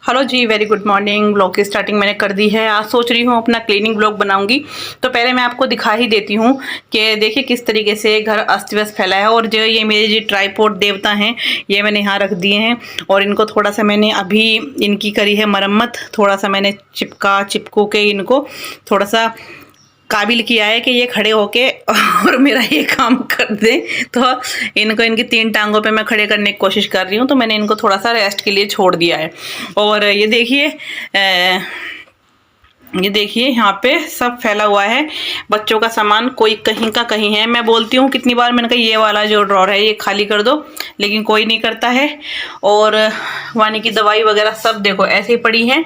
Hello जी, very good morning. Blog की starting मैंने कर दी है। आज सोच रही हूँ अपना क्लीनिंग ब्लॉग बनाऊंगी। तो पहले मैं आपको दिखा ही देती हूँ कि देखिए किस तरीके से घर अस्त व्यस्त फैला है। और जो ये मेरे जो ट्राइपॉड देवता हैं, ये मैंने यहाँ रख दिए हैं। और इनको थोड़ा सा मैंने अभी इनकी करी है मरम्मत। थोड़ा सा मैंने चिपकू के इनको थोड़ा सा काबिल किया है कि ये खड़े होके और मेरा ये काम कर दे। तो इनको इनकी 3 टांगों पे मैं खड़े करने की कोशिश कर रही हूँ। तो मैंने इनको थोड़ा सा रेस्ट के लिए छोड़ दिया है। और ये देखिए ये देखिए यहाँ पे सब फैला हुआ है बच्चों का सामान, कोई कहीं का कहीं है। मैं बोलती हूँ कितनी बार, मैंने कहा ये वाला जो ड्रॉर है ये खाली कर दो, लेकिन कोई नहीं करता है। और वानी की दवाई वगैरह सब देखो ऐसे ही पड़ी है।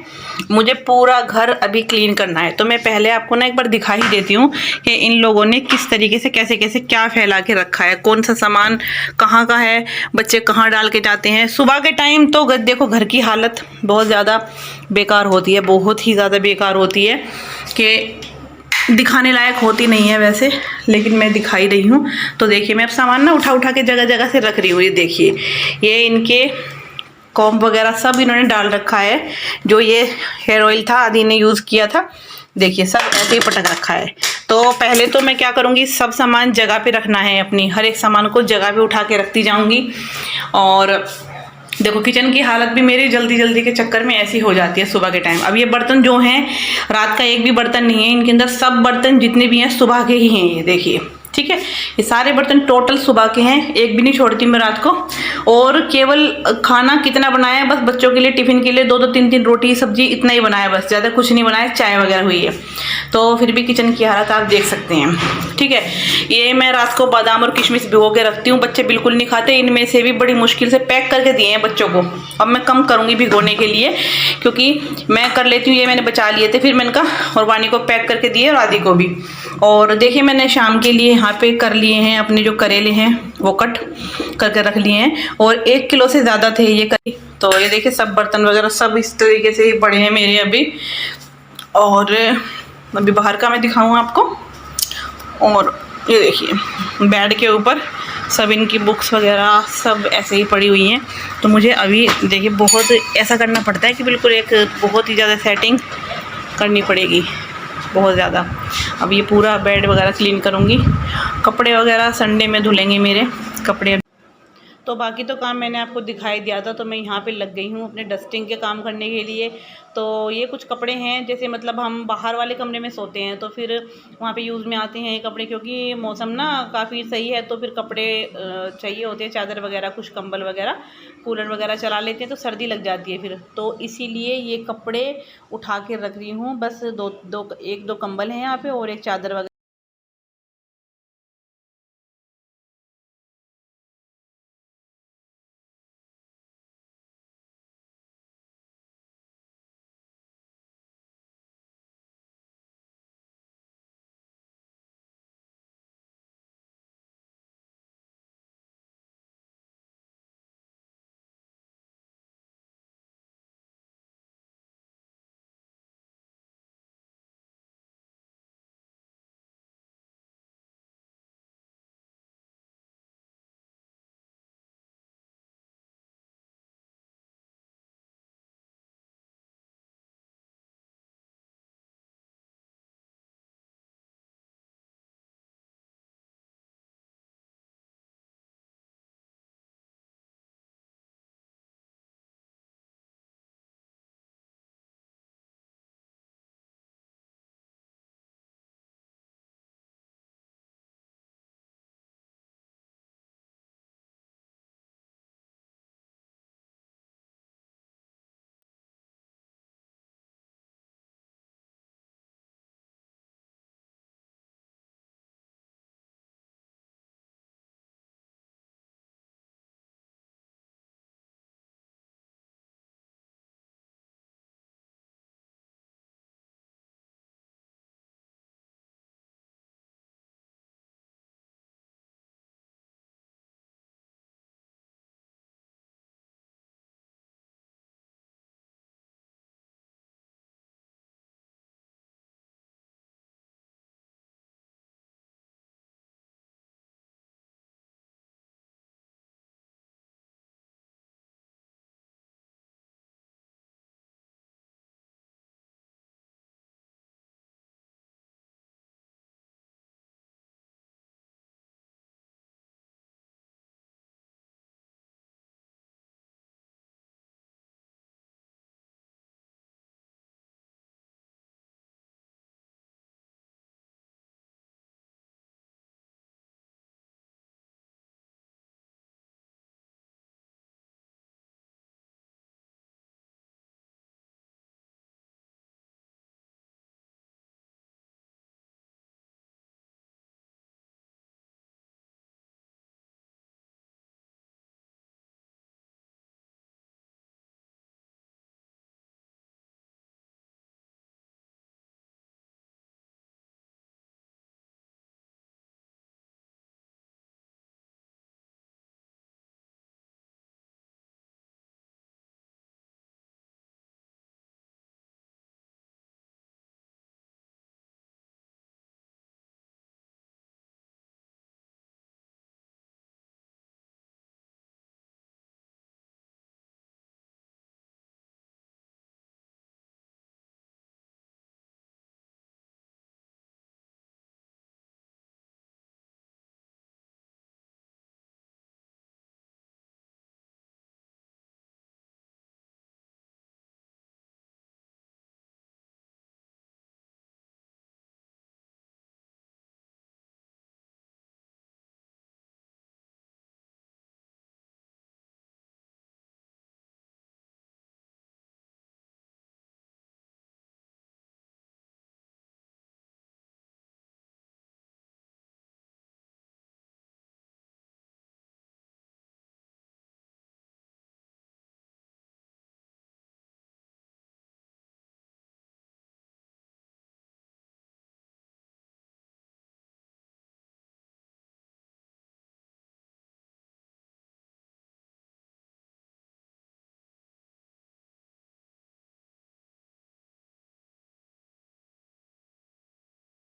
मुझे पूरा घर अभी क्लीन करना है। तो मैं पहले आपको ना एक बार दिखा ही देती हूँ कि इन लोगों ने किस तरीके से कैसे कैसे क्या फैला के रखा है, कौन सा सामान कहाँ का है, बच्चे कहाँ डाल के जाते हैं। सुबह के टाइम तो देखो घर की हालत बहुत ज़्यादा बेकार होती है, बहुत ही ज़्यादा बेकार होती है कि दिखाने लायक होती नहीं है वैसे, लेकिन मैं दिखाई रही हूँ। तो देखिए मैं अब सामान ना उठा उठा के जगह जगह से रख रही हूँ। ये देखिए ये इनके कॉम्ब वगैरह सब इन्होंने डाल रखा है। जो ये हेयर ऑयल था आदि ने यूज़ किया था, देखिए सब ऐसे ही पटक रखा है। तो पहले तो मैं क्या करूँगी, सब सामान जगह पे रखना है, अपनी हर एक सामान को जगह पे उठा के रखती जाऊँगी। और देखो किचन की हालत भी मेरी जल्दी जल्दी के चक्कर में ऐसी हो जाती है सुबह के टाइम। अब ये बर्तन जो हैं, रात का एक भी बर्तन नहीं है इनके अंदर, सब बर्तन जितने भी हैं सुबह के ही हैं। ये देखिए ठीक है, ये सारे बर्तन टोटल सुबह के हैं, एक भी नहीं छोड़ती मैं रात को। और केवल खाना कितना बनाया है, बस बच्चों के लिए टिफिन के लिए 2-2 3-3 रोटी सब्जी इतना ही बनाया, बस ज़्यादा कुछ नहीं बनाया। चाय वगैरह हुई है, तो फिर भी किचन की हालत आप देख सकते हैं। ठीक है, ये मैं रात को बादाम और किशमिश भिगो के रखती हूँ, बच्चे बिल्कुल नहीं खाते। इनमें से भी बड़ी मुश्किल से पैक करके दिए हैं बच्चों को। अब मैं कम करूँगी भिगोने के लिए, क्योंकि मैं कर लेती हूँ, ये मैंने बचा लिए थे। फिर मैंने कहा और वानी को पैक करके दिए और आदि को भी। और देखिए मैंने शाम के लिए यहाँ पे कर लिए हैं, अपने जो करेले हैं वो कट करके रख लिए हैं। और 1 किलो से ज़्यादा थे ये करी। तो ये देखिए सब बर्तन वगैरह सब इस तरीके से ही पड़े हैं मेरे अभी। और अभी बाहर का मैं दिखाऊँ आपको। और ये देखिए बेड के ऊपर सब इनकी बुक्स वगैरह सब ऐसे ही पड़ी हुई हैं। तो मुझे अभी देखिए बहुत ऐसा करना पड़ता है कि बिल्कुल एक बहुत ही ज़्यादा सेटिंग करनी पड़ेगी, बहुत ज़्यादा। अब ये पूरा बेड वगैरह क्लीन करूँगी। कपड़े वगैरह संडे में धुलेंगे मेरे कपड़े। तो बाकी तो काम मैंने आपको दिखाई दिया था। तो मैं यहाँ पे लग गई हूँ अपने डस्टिंग के काम करने के लिए। तो ये कुछ कपड़े हैं, जैसे मतलब हम बाहर वाले कमरे में सोते हैं तो फिर वहाँ पे यूज़ में आते हैं ये कपड़े, क्योंकि मौसम ना काफ़ी सही है। तो फिर कपड़े चाहिए होते हैं, चादर वगैरह, कुछ कंबल वगैरह। कूलर वगैरह चला लेते हैं तो सर्दी लग जाती है फिर, तो इसीलिए ये कपड़े उठा के रख रही हूँ। बस एक दो कंबल हैं यहाँ पे और एक चादर वगैरह।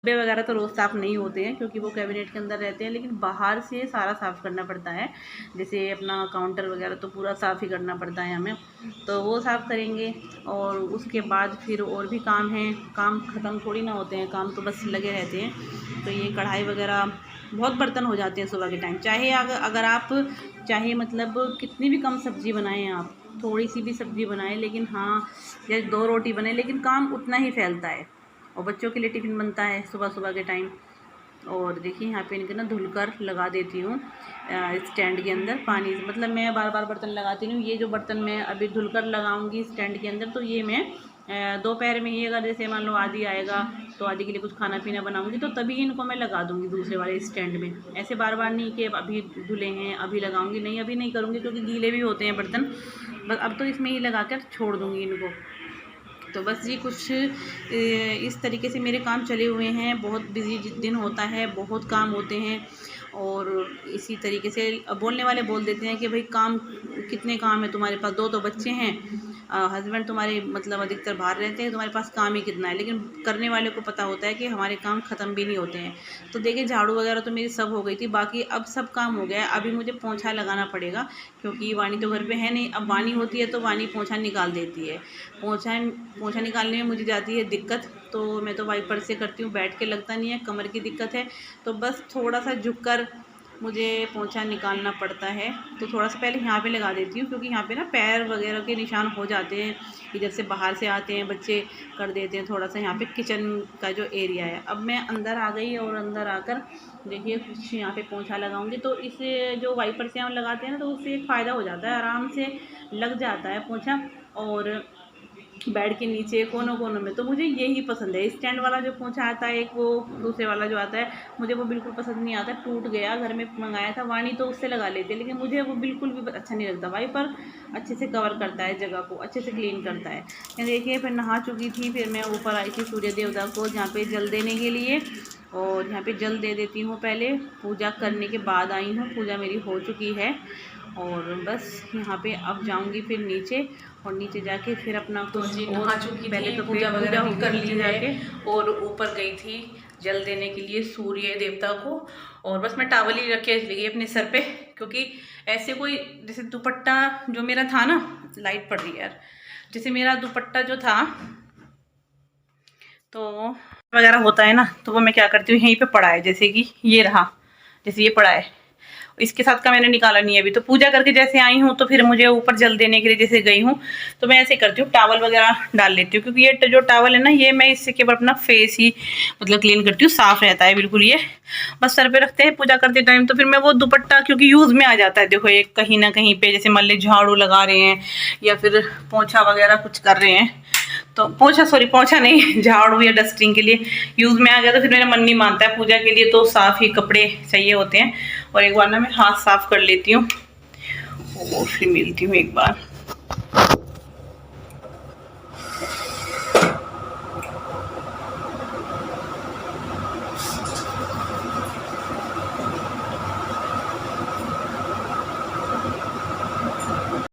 डब्बे वगैरह तो रोज़ साफ़ नहीं होते हैं क्योंकि वो कैबिनेट के अंदर रहते हैं, लेकिन बाहर से सारा साफ़ करना पड़ता है। जैसे अपना काउंटर वगैरह तो पूरा साफ़ ही करना पड़ता है हमें, तो वो साफ़ करेंगे। और उसके बाद फिर और भी काम हैं, काम ख़त्म थोड़ी ना होते हैं, काम तो बस लगे रहते हैं। तो ये कढ़ाई वगैरह बहुत बर्तन हो जाते हैं सुबह के टाइम, चाहे अगर आप चाहे मतलब कितनी भी कम सब्ज़ी बनाएं, आप थोड़ी सी भी सब्ज़ी बनाएं, लेकिन हाँ जैसे 2 रोटी बने, लेकिन काम उतना ही फैलता है। और बच्चों के लिए टिफ़िन बनता है सुबह सुबह के टाइम। और देखिए यहाँ पे इनके ना धुलकर लगा देती हूँ स्टैंड के अंदर पानी, मतलब मैं बार बार बर्तन लगाती नहीं हूँ। ये जो बर्तन मैं अभी धुलकर लगाऊंगी स्टैंड के अंदर, तो ये मैं दोपहर में ही, अगर जैसे मान लो आदि आएगा तो आदि के लिए कुछ खाना पीना बनाऊंगी, तो तभी इनको मैं लगा दूंगी दूसरे वाले स्टैंड में। ऐसे बार बार नहीं कि अभी धुले हैं अभी लगाऊंगी, नहीं अभी नहीं करूँगी क्योंकि गीले भी होते हैं बर्तन। बस अब तो इसमें ही लगा कर छोड़ दूँगी इनको। तो बस ये कुछ इस तरीके से मेरे काम चले हुए हैं। बहुत बिजी दिन होता है, बहुत काम होते हैं। और इसी तरीके से बोलने वाले बोल देते हैं कि भाई काम कितने काम है तुम्हारे पास, 2 तो बच्चे हैं, हस्बैंड तुम्हारे मतलब अधिकतर बाहर रहते हैं, तुम्हारे पास काम ही कितना है। लेकिन करने वाले को पता होता है कि हमारे काम ख़त्म भी नहीं होते हैं। तो देखिए झाड़ू वगैरह तो मेरी सब हो गई थी, बाकी अब सब काम हो गया है। अभी मुझे पोंछा लगाना पड़ेगा क्योंकि वानी तो घर पे है नहीं। अब वानी होती है तो वानी पोंछा निकाल देती है, पोंछा निकालने में मुझे जाती है दिक्कत, तो मैं तो वाइपर से करती हूँ, बैठ के लगता नहीं है, कमर की दिक्कत है। तो बस थोड़ा सा झुककर मुझे पोंछा निकालना पड़ता है। तो थोड़ा सा पहले यहाँ पे लगा देती हूँ क्योंकि यहाँ पे ना पैर वगैरह के निशान हो जाते हैं, इधर से बाहर से आते हैं बच्चे, कर देते हैं थोड़ा सा यहाँ पे किचन का जो एरिया है। अब मैं अंदर आ गई और अंदर आकर देखिए कुछ यहाँ पे पोंछा लगाऊंगी। तो इसे जो वाइपर से हम लगाते हैं ना, तो उससे एक फ़ायदा हो जाता है, आराम से लग जाता है पोंछा। और बेड के नीचे कोनों कोनों में तो मुझे यही पसंद है। स्टैंड वाला जो पोंछा आता है, एक वो दूसरे वाला जो आता है, मुझे वो बिल्कुल पसंद नहीं आता, टूट गया। घर में मंगाया था वानी तो उससे लगा लेते, लेकिन मुझे वो बिल्कुल भी अच्छा नहीं लगता। वाइपर अच्छे से कवर करता है, जगह को अच्छे से क्लीन करता है। मैं देखिए फिर नहा चुकी थी, फिर मैं ऊपर आई थी सूर्य देवता को जहाँ पे जल देने के लिए, और यहाँ पे जल दे देती हूँ। पहले पूजा करने के बाद आई हूँ, पूजा मेरी हो चुकी है। और बस यहाँ पे अब जाऊँगी फिर नीचे, और नीचे जाके फिर अपना कुछ नहा चुकी पहले तो पूजा वगैरह कर ली जाके, और ऊपर गई थी जल देने के लिए सूर्य देवता को। और बस मैं टावल ही रख के गई अपने सर पे, क्योंकि ऐसे कोई जैसे दुपट्टा जो मेरा था ना, लाइट पड़ रही है यार, जैसे मेरा दुपट्टा जो था तो वगैरह होता है ना, तो वो मैं क्या करती हूँ यहीं पे पड़ा है, जैसे कि ये रहा, जैसे ये पड़ा है, इसके साथ का मैंने निकाला नहीं है अभी। तो पूजा करके जैसे आई हूँ तो फिर मुझे ऊपर जल देने के लिए जैसे गई हूँ, तो मैं ऐसे करती हूँ, टावल वगैरह डाल लेती हूँ। क्योंकि ये जो टावल है ना, ये मैं इससे केवल अपना फेस ही मतलब क्लीन करती हूँ, साफ रहता है बिल्कुल। ये बस सर पे रखते हैं पूजा करते टाइम। तो फिर मैं वो दुपट्टा क्योंकि यूज़ में आ जाता है, देखो एक कहीं ना कहीं पे जैसे मान ली झाड़ू लगा रहे हैं या फिर पोंछा वगैरह कुछ कर रहे हैं, तो पोंछा नहीं, झाड़ू या डस्टिंग के लिए यूज़ में आ गया, तो फिर मेरा मन नहीं मानता है पूजा के लिए, तो साफ़ ही कपड़े चाहिए होते हैं। और एक बार ना मैं हाथ साफ़ कर लेती हूँ और फिर मिलती हूँ एक बार।